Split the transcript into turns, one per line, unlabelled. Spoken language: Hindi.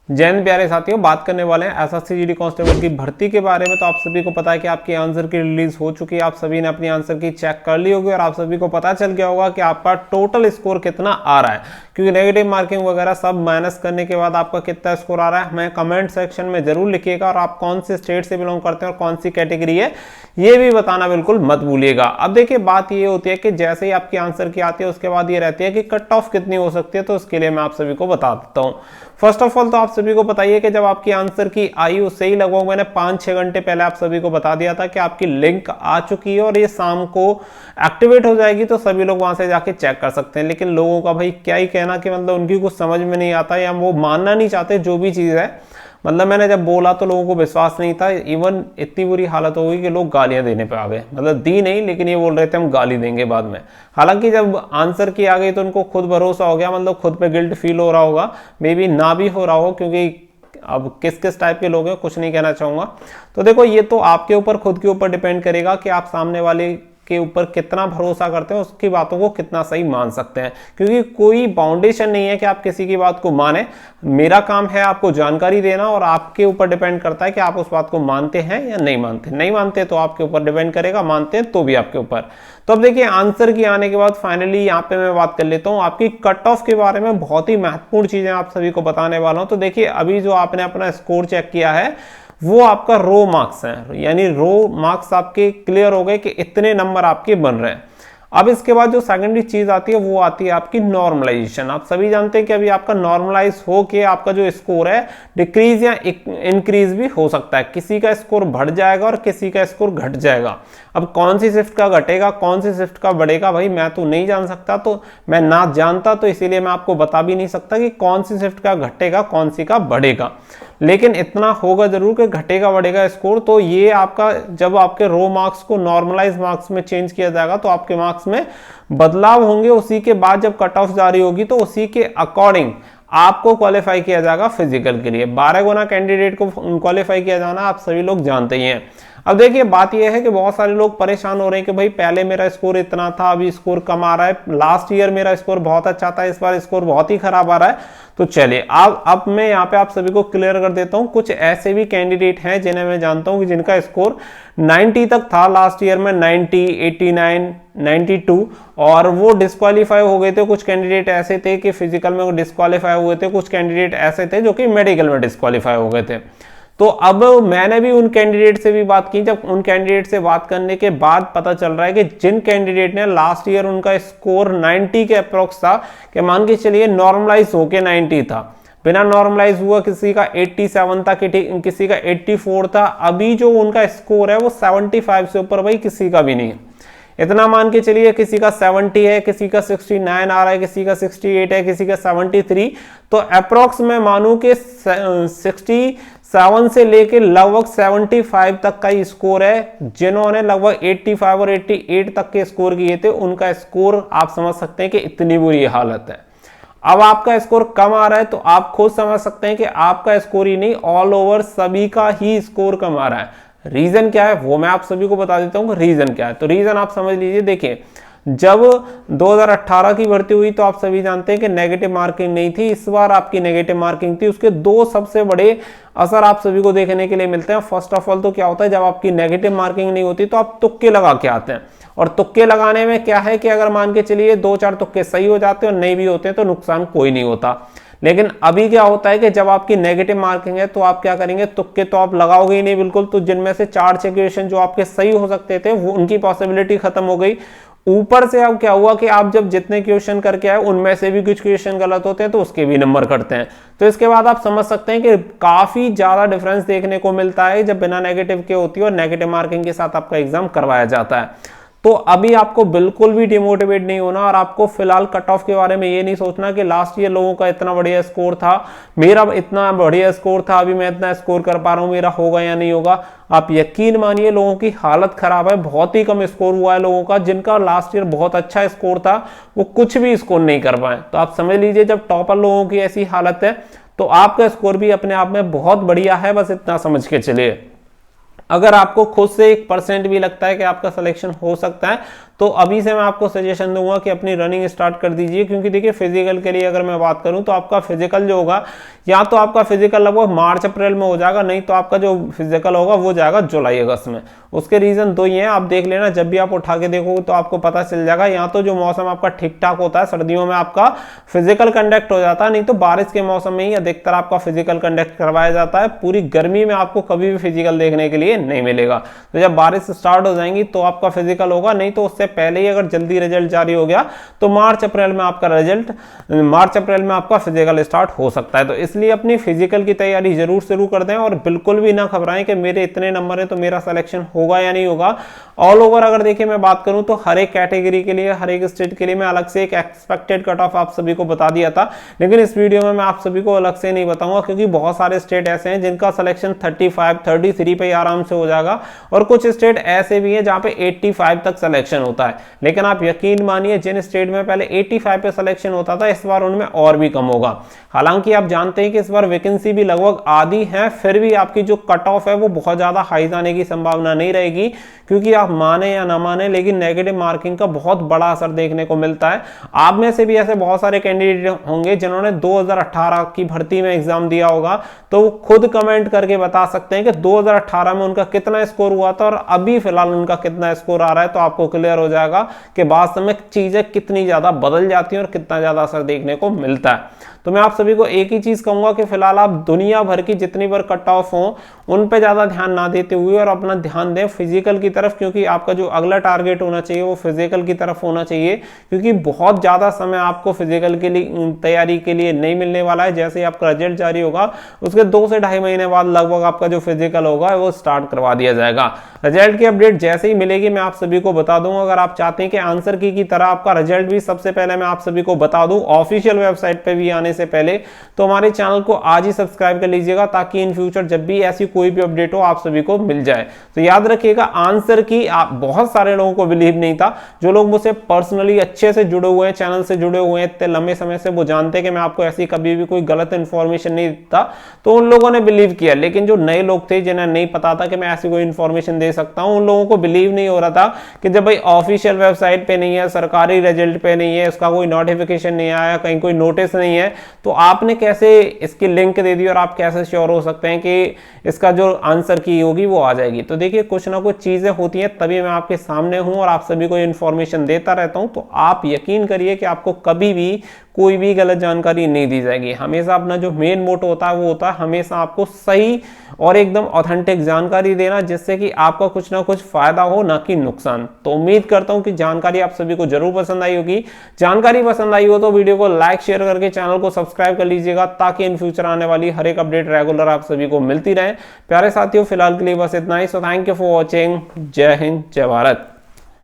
जैन प्यारे साथियों, बात करने वाले हैं एसएससी जीडी कांस्टेबल की भर्ती के बारे में। तो आप सभी को पता है कि आपकी आंसर की रिलीज हो चुकी है, आप सभी ने अपनी आंसर की चेक कर ली होगी और आप सभी को पता चल गया होगा कि आपका टोटल स्कोर कितना आ रहा है, क्योंकि नेगेटिव मार्किंग वगैरह सब माइनस करने के बाद आपका कितना स्कोर आ रहा है हमें कमेंट सेक्शन में जरूर लिखिएगा। और आप कौन से स्टेट से बिलोंग करते हैं और कौन सी कैटेगरी है ये भी बताना बिल्कुल मत भूलिएगा। अब देखिए, बात ये होती है कि जैसे ही आपकी आंसर की आती है उसके बाद ये रहती है कि कट ऑफ कितनी हो सकती है। तो उसके लिए मैं आप सभी को बता देता हूँ। फर्स्ट ऑफ ऑल तो आप सभी को बताइए कि जब आपकी आंसर की आई उससे ही लगभग मैंने 5-6 घंटे पहले आप सभी को बता दिया था कि आपकी लिंक आ चुकी है और ये शाम को एक्टिवेट हो जाएगी, तो सभी लोग वहां से जाके चेक कर सकते हैं। लेकिन लोगों का भाई क्या ही कहना कि मतलब उनकी कुछ समझ में नहीं आता या वो मानना नहीं चाहते जो भी चीज है। मतलब मैंने जब बोला तो लोगों को विश्वास नहीं था, इवन इतनी बुरी हालत हो गई कि लोग गालियां देने पे आ गए। मतलब दी नहीं, लेकिन ये बोल रहे थे हम गाली देंगे बाद में। हालांकि जब आंसर की आ गई तो उनको खुद भरोसा हो गया, मतलब खुद पे गिल्ट फील हो रहा होगा, मे बी ना भी हो रहा हो, क्योंकि अब किस किस टाइप के लोग हैं कुछ नहीं कहना चाहूंगा। तो देखो, ये तो आपके ऊपर खुद के ऊपर डिपेंड करेगा कि आप सामने वाले के ऊपर कितना भरोसा करते हैं, उसकी बातों को कितना सही मान सकते हैं, क्योंकि कोई बाउंडेशन नहीं है कि आप किसी की बात को माने। मेरा काम है आपको जानकारी देना और आपके ऊपर डिपेंड करता है कि आप उस बात को मानते हैं या नहीं मानते। नहीं मानते तो आपके ऊपर डिपेंड करेगा, मानते हैं तो भी आपके ऊपर। तो अब देखिए, आंसर की आने के बाद फाइनली यहाँ पे मैं बात कर लेता हूँ आपकी कट ऑफ के बारे में। बहुत ही महत्वपूर्ण चीजें आप सभी को बताने वाला हूँ। तो देखिए, अभी जो आपने अपना स्कोर चेक किया है वो आपका रो मार्क्स है, यानी रो मार्क्स आपके क्लियर हो गए कि इतने नंबर आपके बन रहे हैं। अब इसके बाद जो सेकेंडरी चीज आती है वो आती है आपकी नॉर्मलाइजेशन। आप सभी जानते हैं कि अभी आपका नॉर्मलाइज हो के आपका जो स्कोर है डिक्रीज या इंक्रीज भी हो सकता है। किसी का स्कोर बढ़ जाएगा और किसी का स्कोर घट जाएगा। अब कौन सी शिफ्ट का घटेगा कौन सी शिफ्ट का बढ़ेगा भाई मैं तो नहीं जान सकता, तो मैं ना जानता तो इसीलिए मैं आपको बता भी नहीं सकता कि कौन सी शिफ्ट का घटेगा कौन सी का बढ़ेगा। लेकिन इतना होगा जरूर कि घटेगा बढ़ेगा स्कोर। तो ये आपका जब आपके रो मार्क्स को नॉर्मलाइज मार्क्स में चेंज किया जाएगा तो आपके मार्क्स में बदलाव होंगे। उसी के बाद जब कट ऑफ जारी होगी तो उसी के अकॉर्डिंग आपको क्वालिफाई किया जाएगा फिजिकल के लिए। 12 गुना कैंडिडेट को क्वालिफाई किया जाना आप सभी लोग जानते ही हैं। अब देखिए, बात यह है कि बहुत सारे लोग परेशान हो रहे हैं कि भाई पहले मेरा स्कोर इतना था, अभी स्कोर कम आ रहा है। लास्ट ईयर मेरा स्कोर बहुत अच्छा था, इस बार स्कोर बहुत ही खराब आ रहा है। तो चलिए अब मैं यहाँ पे आप सभी को क्लियर कर देता हूँ। कुछ ऐसे भी कैंडिडेट हैं जिन्हें मैं जानता हूँ कि जिनका स्कोर 90 तक था लास्ट ईयर में, 90, 89, 92, और वो डिस्क्वालीफाई हो गए थे। कुछ कैंडिडेट ऐसे थे कि फिजिकल में डिस्क्वालीफाई हुए थे, कुछ कैंडिडेट ऐसे थे जो कि मेडिकल में डिस्क्वालीफाई हो गए थे। तो अब मैंने भी उन कैंडिडेट से भी बात की। जब उन कैंडिडेट से बात करने के बाद पता चल रहा है कि जिन कैंडिडेट ने लास्ट ईयर उनका स्कोर 90 के अप्रोक्स था, कि मान के चलिए नॉर्मलाइज होके 90 था, बिना नॉर्मलाइज हुआ किसी का 87 था, किसी का 84 था, अभी जो उनका स्कोर है वो 75 से ऊपर भाई किसी का भी नहीं है। इतना मान के चलिए, किसी का 70 है, किसी का 69 आ रहा है, किसी का 68 है, किसी का 73। तो अप्रोक्स में मानू कि 67 से लेके लगभग 75 तक का स्कोर है। जिन्होंने लगभग 85 और 88 तक के स्कोर किए थे उनका स्कोर आप समझ सकते हैं कि इतनी बुरी हालत है। अब आपका स्कोर कम आ रहा है तो आप खुद समझ सकते हैं कि आपका स्कोर ही नहीं, ऑल ओवर सभी का ही स्कोर कम आ रहा है। रीजन क्या है वो मैं आप सभी को बता देता हूं। रीजन क्या है, तो रीजन आप समझ लीजिए। देखिए, जब 2018 की भर्ती हुई तो आप सभी जानते हैं कि नेगेटिव मार्किंग नहीं थी। इस बार आपकी नेगेटिव मार्किंग थी। उसके दो सबसे बड़े असर आप सभी को देखने के लिए मिलते हैं। फर्स्ट ऑफ ऑल तो क्या होता है, जब आपकी नेगेटिव मार्किंग नहीं होती तो आप तुक्के लगा के आते हैं, और तुक्के लगाने में क्या है कि अगर मान के चलिए 2-4 तुक्के सही हो जाते हैं और नहीं भी होते तो नुकसान कोई नहीं होता। लेकिन अभी क्या होता है कि जब आपकी नेगेटिव मार्किंग है तो आप क्या करेंगे, तुक्के तो आप लगाओगे ही नहीं बिल्कुल। तो जिनमें से 4-6 क्वेश्चन जो आपके सही हो सकते थे वो उनकी पॉसिबिलिटी खत्म हो गई। ऊपर से अब क्या हुआ कि आप जब जितने क्वेश्चन करके आए उनमें से भी कुछ क्वेश्चन गलत होते हैं तो उसके भी नंबर कटते हैं। तो इसके बाद आप समझ सकते हैं कि काफी ज्यादा डिफरेंस देखने को मिलता है जब बिना नेगेटिव के होती है और नेगेटिव मार्किंग के साथ आपका एग्जाम करवाया जाता है। तो अभी आपको बिल्कुल भी डिमोटिवेट नहीं होना, और आपको फिलहाल कट ऑफ के बारे में ये नहीं सोचना कि लास्ट ईयर लोगों का इतना बढ़िया स्कोर था, मेरा इतना बढ़िया स्कोर था, अभी मैं इतना स्कोर कर पा रहा हूं, मेरा होगा या नहीं होगा। आप यकीन मानिए लोगों की हालत खराब है। बहुत ही कम स्कोर हुआ है लोगों का, जिनका लास्ट ईयर बहुत अच्छा स्कोर था वो कुछ भी स्कोर नहीं कर पाए। तो आप समझ लीजिए, जब टॉपर लोगों की ऐसी हालत है तो आपका स्कोर भी अपने आप में बहुत बढ़िया है, बस इतना समझ के चलिए। अगर आपको खुद से 1% भी लगता है कि आपका सिलेक्शन हो सकता है तो अभी से मैं आपको सजेशन दूंगा कि अपनी रनिंग स्टार्ट कर दीजिए, क्योंकि देखिए फिजिकल के लिए अगर मैं बात करूं तो आपका फिजिकल जो होगा, या तो आपका फिजिकल लगभग मार्च अप्रैल में हो जाएगा, नहीं तो आपका जो फिजिकल होगा वो जाएगा जुलाई अगस्त में। उसके रीजन दो ही हैं, आप देख लेना, जब भी आप उठा के देखोगे तो आपको पता चल जाएगा। या तो जो मौसम आपका ठीक ठाक होता है, सर्दियों में आपका फिजिकल कंडक्ट हो जाता है, नहीं तो बारिश के मौसम में ही अधिकतर आपका फिजिकल कंडक्ट करवाया जाता है। पूरी गर्मी में आपको कभी भी फिजिकल देखने के लिए नहीं मिलेगा। तो जब बारिश स्टार्ट हो जाएंगी तो आपका फिजिकल होगा, नहीं तो उससे पहले ही अगर जल्दी रिजल्ट जारी हो गया तो मार्च अप्रैल में आपका फिजिकल स्टार्ट हो सकता है। तो इसलिए अपनी फिजिकल की तैयारी जरूर शुरू कर दें और बिल्कुल भी ना घबराएं कि मेरे इतने नंबर है तो मेरा सिलेक्शन होगा या नहीं होगा। ऑल ओवर अगर देखिए मैं बात करूं तो हर एक कैटेगरी के लिए, हर एक स्टेट के लिए मैं अलग से एक एक्सपेक्टेड कट ऑफ आप सभी को बता दिया था, लेकिन इस वीडियो में मैं आप सभी को अलग से नहीं बताऊंगा, क्योंकि बहुत सारे स्टेट ऐसे हैं जिनका सिलेक्शन 35, 33 पे आराम से हो जाएगा, और कुछ स्टेट ऐसे भी हैं जहां पे 85 तक सिलेक्शन होता है। लेकिन आप यकीन मानिए, जिन स्टेट में पहले 85 पे सिलेक्शन होता था, इस बार उनमें और भी कम होगा। हालांकि आप जानते हैं कि इस बार वैकेंसी भी लगभग आधी है, फिर भी आपकी जो कट ऑफ है वो बहुत ज्यादा हाई जाने की संभावना नहीं रहेगी, क्योंकि आप माने या ना माने लेकिन नेगेटिव मार्किंग का बहुत बड़ा असर देखने को मिलता है। आप में से भी ऐसे बहुत सारे कैंडिडेट होंगे जिन्होंने 2018 की भर्ती में एग्जाम दिया होगा, तो वो खुद कमेंट करके बता सकते हैं कि 2018 में उनका कितना स्कोर हुआ था और अभी फिलहाल उनका कितना स्कोर आ रहा है। तो आपको क्लियर हो जाएगा कि वास्तव में चीजें कितनी ज्यादा बदल जाती हैं और कितना ज्यादा असर देखने को मिलता है। तो मैं आप सभी को एक ही चीज कहूंगा कि फिलहाल आप दुनिया भर की जितनी बार कट ऑफ हो उन पे ज्यादा ध्यान ना देते हुए और अपना ध्यान दें फिजिकल की तरफ, क्योंकि आपका जो अगला टारगेट होना चाहिए वो फिजिकल की तरफ होना चाहिए, क्योंकि बहुत ज्यादा समय आपको फिजिकल के लिए तैयारी के लिए नहीं मिलने वाला है। जैसे ही आपका रिजल्ट जारी होगा उसके 2 से ढाई महीने बाद लगभग आपका जो फिजिकल होगा वो स्टार्ट करवा दिया जाएगा। रिजल्ट की अपडेट जैसे ही मिलेगी मैं आप सभी को बता दूंगा। अगर आप चाहते हैं कि आंसर की तरह आपका रिजल्ट भी सबसे पहले मैं आप सभी को बता दूं ऑफिशियल वेबसाइट पे भी आने से पहले, तो हमारे चैनल को आज ही सब्सक्राइब कर लीजिएगा, ताकि इन फ्यूचर जब भी ऐसी कोई भी अपडेट हो आप सभी को मिल जाए। तो याद रखिएगा, आंसर की आप बहुत सारे लोगों को बिलीव नहीं था, जो लोग मुझसे पर्सनली अच्छे से जुड़े हुए हैं, चैनल से जुड़े हुए हैं इतने लंबे समय से, वो जानते हैं कि मैं आपको ऐसी कभी भी कोई गलत इंफॉर्मेशन नहीं देता, तो उन लोगों ने बिलीव किया। लेकिन जो नए लोग थे जिन्हें नहीं पता था कि मैं ऐसी कोई इंफॉर्मेशन दे सकता हूं, उन लोगों को बिलीव नहीं हो रहा था कि जब भाई ऑफिशियल वेबसाइट पे नहीं है, सरकारी रिजल्ट पे नहीं है, उसका कोई नोटिफिकेशन नहीं आया, कहीं कोई नोटिस नहीं है, तो आपने कैसे इसकी लिंक दे दी और आप कैसे श्योर हो सकते हैं कि इसका जो आंसर की होगी वो आ जाएगी। तो देखिए, कुछ ना कुछ चीजें होती हैं तभी मैं आपके सामने हूं और आप सभी को इंफॉर्मेशन देता रहता हूं। तो आप यकीन करिए कि आपको कभी भी कोई भी गलत जानकारी नहीं दी जाएगी। हमेशा अपना जो मेन मोटो होता है वो होता है हमेशा आपको सही और एकदम ऑथेंटिक जानकारी देना, जिससे कि आपका कुछ ना कुछ फायदा हो, ना कि नुकसान। तो उम्मीद करता हूं कि जानकारी आप सभी को जरूर पसंद आई होगी। जानकारी पसंद आई हो तो वीडियो को लाइक शेयर करके चैनल को सब्सक्राइब कर लीजिएगा, ताकि इन फ्यूचर आने वाली हर एक अपडेट रेगुलर आप सभी को मिलती रहे। प्यारे साथियों, फिलहाल के लिए बस इतना ही। So thank you for watching. जय हिंद, जय भारत।